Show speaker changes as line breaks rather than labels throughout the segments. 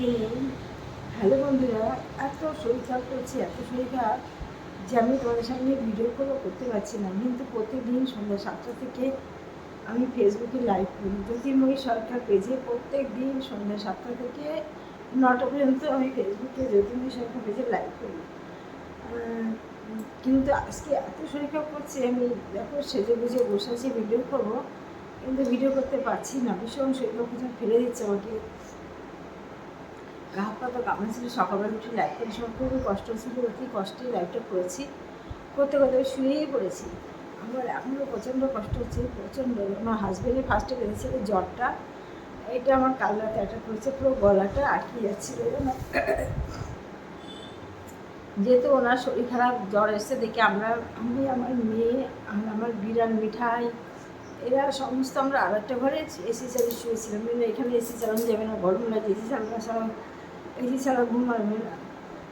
আজকে নেই। হ্যালো বন্ধুরা, এত শরীর খারাপ করছে, এত শরীর খারাপ যে আমি তোমাদের সামনে ভিডিও করতে পারছি না। কিন্তু প্রতিদিন সন্ধ্যা 7টা থেকে আমি ফেসবুকে লাইভ করি জ্যোতির্ময়ী সরকার পেজে। প্রত্যেক দিন সন্ধ্যা 7টা থেকে 9টা পর্যন্ত আমি ফেসবুকে জ্যোতির্ময়ী সরকার পেজে লাইভ করি। কিন্তু আজকে এত শরীর খারাপ করছে, আমি দেখো সেজে বুঝে বসে আছি ভিডিও করবো, কিন্তু ভিডিও করতে পারছি না। ভীষণ শরীর খারাপ কিছু ফেলে দিচ্ছে আমাকে। হাত পা তো কামড়েছিল। সকালবেলা উঠে লাইভ করার সময় খুবই কষ্ট ছিল, অতি কষ্টে লাইভটা করেছি। করতে করতে শুয়েই পড়েছি। আমার এখনও প্রচণ্ড কষ্ট হচ্ছে, প্রচণ্ড। আমার হাজব্যান্ডের ফার্স্টে বেঁধেছিল জ্বরটা, এটা আমার কাল রাতে অ্যাটাক করেছে, পুরো গলাটা আটকে যাচ্ছিল। যেহেতু ওনার শরীর খারাপ, জ্বর এসছে দেখে আমি আমার মেয়ে আর আমার বিড়াল মিঠাই, এরা সমস্ত আমরা আর একটা ঘরে এসি চালিয়ে শুয়েছিলাম। কিন্তু এখানে এসি চালানো যাবে না, গরম লাগে, এসি চালানো এসি ছাড়া ঘুম পারবে না।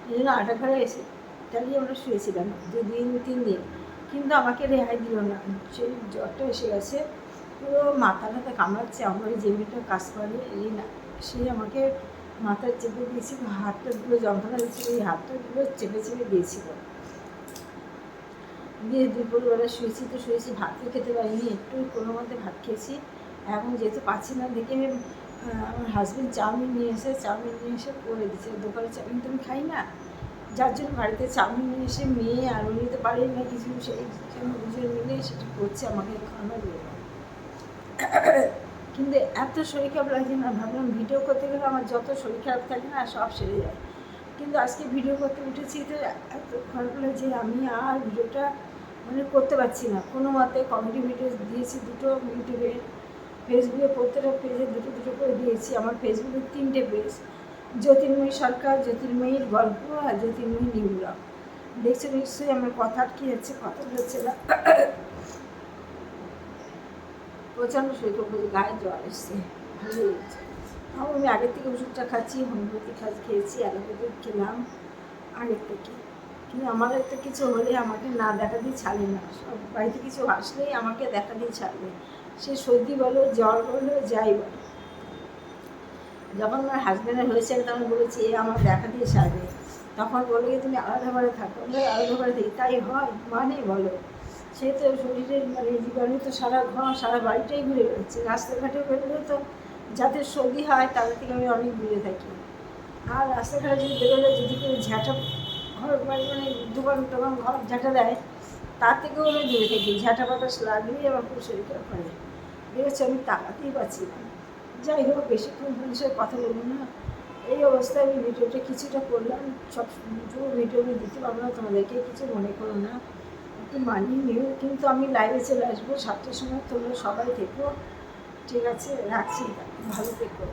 এই জন্য আটা ঘরে এসে চালিয়ে আমরা শুয়েছিলাম 2-3 দিন। কিন্তু আমাকে রেহাই দিল না, সেই জ্বরটা এসে গেছে। পুরো মাথাটাতে কামড়াচ্ছে। আমার যে মেয়েটা কাজ করে এই না, সে আমাকে মাথায় চেপে দিয়েছিল, হাতটাগুলো যন্ত্রণা দিয়েছিল, এই হাতটাগুলো চেপে চেপে দিয়েছিল। দিয়ে দুপুরবেলা শুয়েছি, ভাতও খেতে পারিনি, একটু কোনো মধ্যে ভাত খেয়েছি। এখন যেহেতু পাচ্ছি না দেখে আমার হাজব্যান্ড চাউমিন নিয়ে এসে করে দিচ্ছে। দোকানে চাউমিন তো আমি খাই না, যার জন্য বাড়িতে চাউমিন নিয়ে এসে মেয়ে আর উনি তো পারেন না কিছু, সেই জন্য দুজন মিলে সেটা করছে আমাকে খাওয়ানোর জন্য। কিন্তু এত শরীর খারাপ লাগছে না, ভাবলাম ভিডিও করতে গেলে আমার যত শরীর খারাপ থাকে না সব সেরে যায়। কিন্তু আজকে ভিডিও করতে উঠেছি তো এত খারাপ লাগছে, আমি আর ভিডিওটা করতে পারছি না। কোনো মতে কমেডি ভিডিও দিয়েছি দুটো ইউটিউবে, ফেসবুকে প্রত্যেকটা পেজে দুটো করে দিয়েছি। আমার ফেসবুকে 3টে পেজ, জ্যোতির্ময়ী সরকার, জ্যোতির্ময়ীর গল্প আর জ্যোতির্ময়ী নিউরা। দেখছো নিশ্চয়ই আমার কথা আটকে যাচ্ছে, কথা হচ্ছে না। প্রচণ্ড শরীর খারাপ, গায়ে জ্বর এসছে, ভালো হচ্ছে। আমি আগের থেকে ওষুধটা খাচ্ছি, হোমিওপ্যাথি খেয়েছি, অ্যালোপ্যাথিক খেলাম আগের থেকে। কিন্তু আমার একটা কিছু হলে আমাকে না দেখা দিয়ে ছাড়ে না, সব বাড়িতে কিছু আসলেই আমাকে দেখা দিয়ে ছাড়বে। সে সর্দি বলো, জ্বর বলো, যাই বলো। যখন আমার হাজব্যান্ডের হয়েছে তখন বলেছি এ আমার দেখা দিয়ে ছাড়বে, তখন বলে তুমি আলাদা ঘরে থাকো। আমরা আলাদা ঘরে থাকি, তাই হয় মানে বলো। সে তো শরীরের জীবাণু তো সারা ঘর সারা বাড়িটাই ঘুরে বেড়াচ্ছে। রাস্তাঘাটে বেরোলেও তো যাদের সর্দি হয় তাদের থেকে আমি অনেক দূরে থাকি। আর রাস্তাঘাটে যদি বেরোলে যদি কেউ ঝ্যাঁটা ঘর বাড়ি দোকান ঘর ঝাঁটা দেয়, তার থেকেও আমি দূরে থাকি। ঝ্যাঁটা বাতাস লাগলেই আমার খুব শরীর খারাপ করে। দেখেছি আমি তাকাতেই পারছি না। যাই হোক, বেশিক্ষণ পুলিশের কথা বলবো না। এই অবস্থায় আমি ভিডিওটা কিছুটা করলাম, সব পুরো ভিডিও আমি দিতে পারবো না তোমাদেরকে, কিছু মনে করো না, একটু মানিয়ে নিও। কিন্তু আমি লাইভে চলে আসবো 7টার সময়, তোমরা সবাই থেকো, ঠিক আছে? রাখছি, ভালো থেকো।